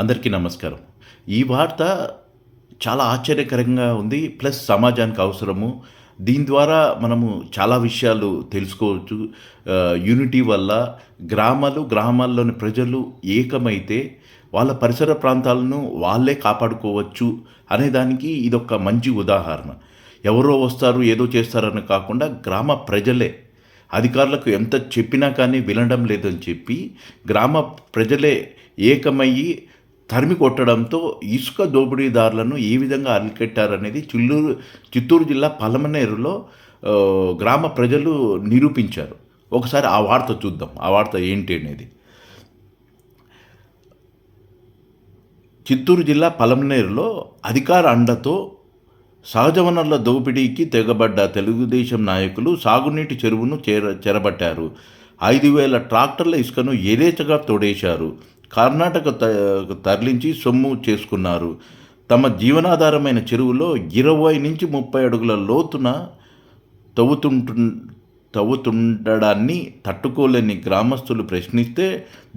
అందరికీ నమస్కారం. ఈ వార్త చాలా ఆశ్చర్యకరంగా ఉంది. ప్లస్ సమాజానికి అవసరము. దీని ద్వారా మనము చాలా విషయాలు తెలుసుకోవచ్చు. యూనిటీ వల్ల గ్రామాల్లోని ప్రజలు ఏకమైతే వాళ్ళ పరిసర ప్రాంతాలను వాళ్ళే కాపాడుకోవచ్చు అనేదానికి ఇదొక మంచి ఉదాహరణ. ఎవరో వస్తారు, ఏదో చేస్తారని కాకుండా గ్రామ ప్రజలే అధికారులకు ఎంత చెప్పినా కానీ వినడం లేదని చెప్పి గ్రామ ప్రజలే ఏకమయ్యి తరిమి కొట్టడంతో ఇసుక దోపిడీదారులను ఏ విధంగా అరికట్టారనేది చిత్తూరు జిల్లా పలమనేరులో గ్రామ ప్రజలు నిరూపించారు. ఒకసారి ఆ వార్త చూద్దాం. ఆ వార్త ఏంటి అనేది. చిత్తూరు జిల్లా పలమనేరులో అధికార అండతో సహజ వనరుల దోపిడీకి తెగబడ్డ తెలుగుదేశం నాయకులు సాగునీటి చెరువును చెరబట్టారు. 5,000 ట్రాక్టర్ల ఇసుకను యథేచ్ఛగా తోడేశారు. కర్ణాటక తరలించి సొమ్ము చేసుకున్నారు. తమ జీవనాధారమైన చెరువులో 20 నుంచి 30 అడుగుల లోతున తవ్వుతుండడాన్ని తట్టుకోలేని గ్రామస్తులు ప్రశ్నిస్తే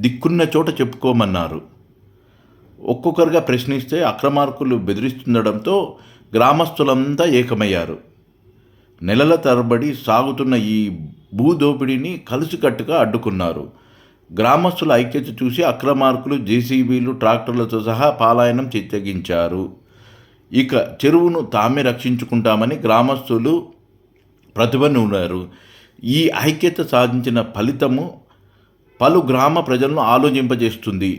దిక్కున్న చోట చెప్పుకోమన్నారు. ఒక్కొక్కరుగా ప్రశ్నిస్తే అక్రమార్కులు బెదిరిస్తుండడంతో గ్రామస్తులంతా ఏకమయ్యారు. నెలల తరబడి సాగుతున్న ఈ భూదోపిడీని కలిసికట్టుగా అడ్డుకున్నారు. గ్రామస్తుల ఐక్యత చూసి అక్రమార్కులు జేసీబీలు, ట్రాక్టర్లతో సహా పలాయనం చిత్తగించారు. ఇక చెరువును తామే రక్షించుకుంటామని గ్రామస్తులు ప్రతిభనున్నారు. ఈ ఐక్యత సాధించిన ఫలితము పలు గ్రామ ప్రజలను ఆలోచింపజేస్తుంది.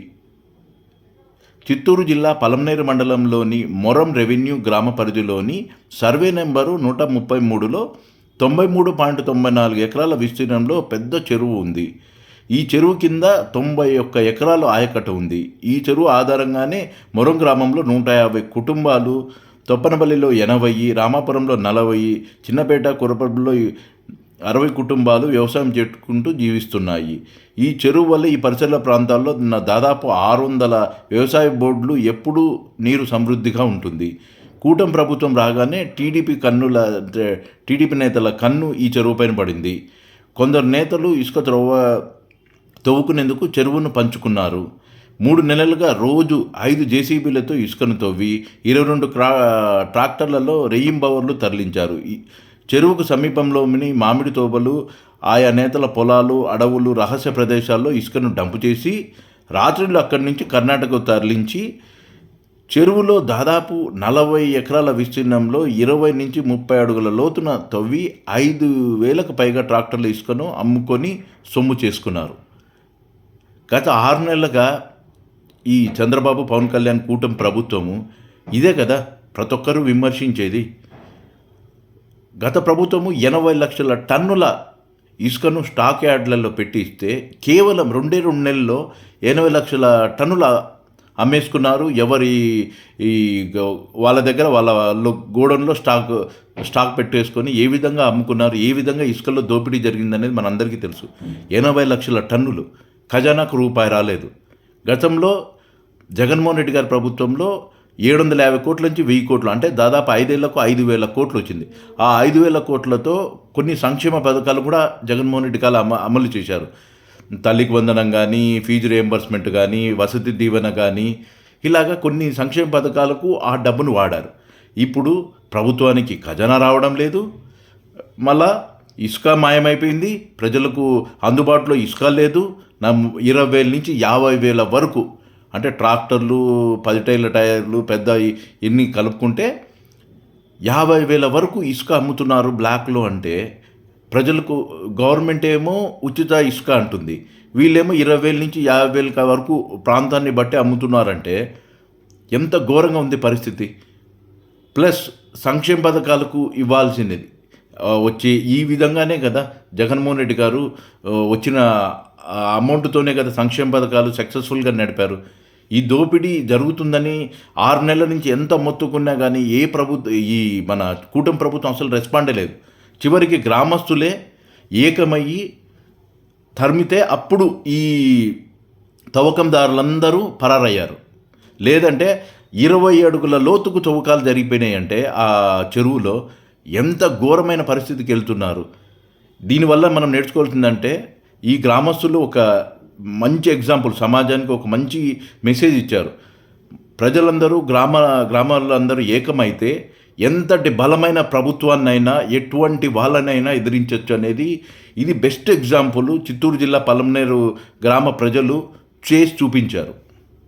చిత్తూరు జిల్లా పలమనేరు మండలంలోని మొరం రెవెన్యూ గ్రామ పరిధిలోని సర్వే నెంబరు 133లో 93.94 ఎకరాల విస్తీర్ణంలో పెద్ద చెరువు ఉంది. ఈ చెరువు కింద 91 ఎకరాలు ఆయకట్ట ఉంది. ఈ చెరువు ఆధారంగానే మొరం గ్రామంలో 150 కుటుంబాలు, తొప్పనపల్లిలో 80, రామాపురంలో 40, చిన్నపేట, కురపల్లిలో 60 కుటుంబాలు వ్యవసాయం చేసుకుంటూ జీవిస్తున్నాయి. ఈ చెరువు వల్ల ఈ పరిసర ప్రాంతాల్లో దాదాపు 600 వ్యవసాయ బోర్డులు ఎప్పుడూ నీరు సమృద్ధిగా ఉంటుంది. కూటమి ప్రభుత్వం రాగానే టీడీపీ నేతల కన్ను ఈ చెరువుపైన పడింది. కొందరు నేతలు ఇసుక తవ్వుకునేందుకు చెరువును పంచుకున్నారు. 3 నెలలుగా రోజు 5 జేసీబీలతో ఇసుకను తవ్వి 22 ట్రాక్టర్లలో రెయ్యింబవర్లు తరలించారు. చెరువుకు సమీపంలోని మామిడి తోబలు, ఆయా నేతల పొలాలు, అడవులు, రహస్య ప్రదేశాల్లో ఇసుకను డంపు చేసి రాత్రులు అక్కడి నుంచి కర్ణాటకకు తరలించి చెరువులో దాదాపు 40 ఎకరాల విస్తీర్ణంలో 20 నుంచి 30 అడుగుల లోతున తవ్వి 5,000కు పైగా ట్రాక్టర్ల ఇసుకను అమ్ముకొని సొమ్ము చేసుకున్నారు. గత 6 నెలలుగా ఈ చంద్రబాబు, పవన్ కళ్యాణ్ కూటమి ప్రభుత్వము ఇదే కదా ప్రతి ఒక్కరూ విమర్శించేది. గత ప్రభుత్వము 80 లక్షల టన్నుల ఇసుకను స్టాక్ యార్డ్లలో పెట్టిస్తే కేవలం 2 నెలల్లో 80 లక్షల టన్నుల అమ్మేసుకున్నారు. వాళ్ళ దగ్గర వాళ్ళ గోడౌన్లో స్టాక్ పెట్టేసుకొని ఏ విధంగా అమ్ముకున్నారు, ఏ విధంగా ఇసుకలో దోపిడీ జరిగిందనేది మనందరికీ తెలుసు. 80 లక్షల టన్నులు, ఖజానాకు రూపాయి రాలేదు. గతంలో జగన్మోహన్ రెడ్డి గారి ప్రభుత్వంలో 750 కోట్ల నుంచి 1000 కోట్లు, అంటే దాదాపు 5 ఏళ్లకు 5,000 కోట్లు వచ్చింది. ఆ 5,000 కోట్లతో కొన్ని సంక్షేమ పథకాలు కూడా జగన్మోహన్ రెడ్డి గారు అమలు చేశారు. తల్లికి వందనం కానీ, ఫీజు రియంబర్స్మెంట్ కానీ, వసతి దీవెన కానీ, ఇలాగా కొన్ని సంక్షేమ పథకాలకు ఆ డబ్బును వాడారు. ఇప్పుడు ప్రభుత్వానికి ఖజానా రావడం లేదు. మళ్ళా ఇసుక మాయమైపోయింది. ప్రజలకు అందుబాటులో ఇసుక లేదు. 20,000 నుంచి 50,000 వరకు, అంటే ట్రాక్టర్లు, 10 టైర్ల టైర్లు, పెద్ద ఎన్ని కలుపుకుంటే 50,000 వరకు ఇసుక అమ్ముతున్నారు బ్లాక్లో. అంటే ప్రజలకు గవర్నమెంట్ ఏమో ఉచిత ఇసుక అంటుంది, వీళ్ళేమో 20,000 నుంచి 50,000 వరకు ప్రాంతాన్ని బట్టి అమ్ముతున్నారంటే ఎంత ఘోరంగా ఉంది పరిస్థితి. ప్లస్ సంక్షేమ పథకాలకు ఇవ్వాల్సినది వచ్చే ఈ విధంగానే కదా జగన్మోహన్ రెడ్డి గారు వచ్చిన అమౌంట్తోనే కదా సంక్షేమ పథకాలు సక్సెస్ఫుల్గా నడిపారు. ఈ దోపిడీ జరుగుతుందని 6 నెలల నుంచి ఎంత మొత్తుకున్నా కానీ ఈ మన కూటమి ప్రభుత్వం అసలు రెస్పాండే లేదు. చివరికి గ్రామస్తులే ఏకమయ్యి తరిమితే అప్పుడు ఈ తవ్వకందారులందరూ పరారయ్యారు. లేదంటే 20 అడుగుల లోతుకు తవ్వకాలు జరిగిపోయినాయి అంటే ఆ చెరువులో ఎంత ఘోరమైన పరిస్థితికి వెళ్తున్నారు. దీనివల్ల మనం నేర్చుకోవాల్సిందంటే ఈ గ్రామస్తులు ఒక మంచి ఎగ్జాంపుల్, సమాజానికి ఒక మంచి మెసేజ్ ఇచ్చారు. ప్రజలందరూ గ్రామాలందరూ ఏకమైతే ఎంతటి బలమైన ప్రభుత్వాన్నైనా ఎటువంటి వాళ్ళనైనా ఎదిరించవచ్చు అనేది ఇది బెస్ట్ ఎగ్జాంపుల్ చిత్తూరు జిల్లా పలమనేరు గ్రామ ప్రజలు చేసి చూపించారు.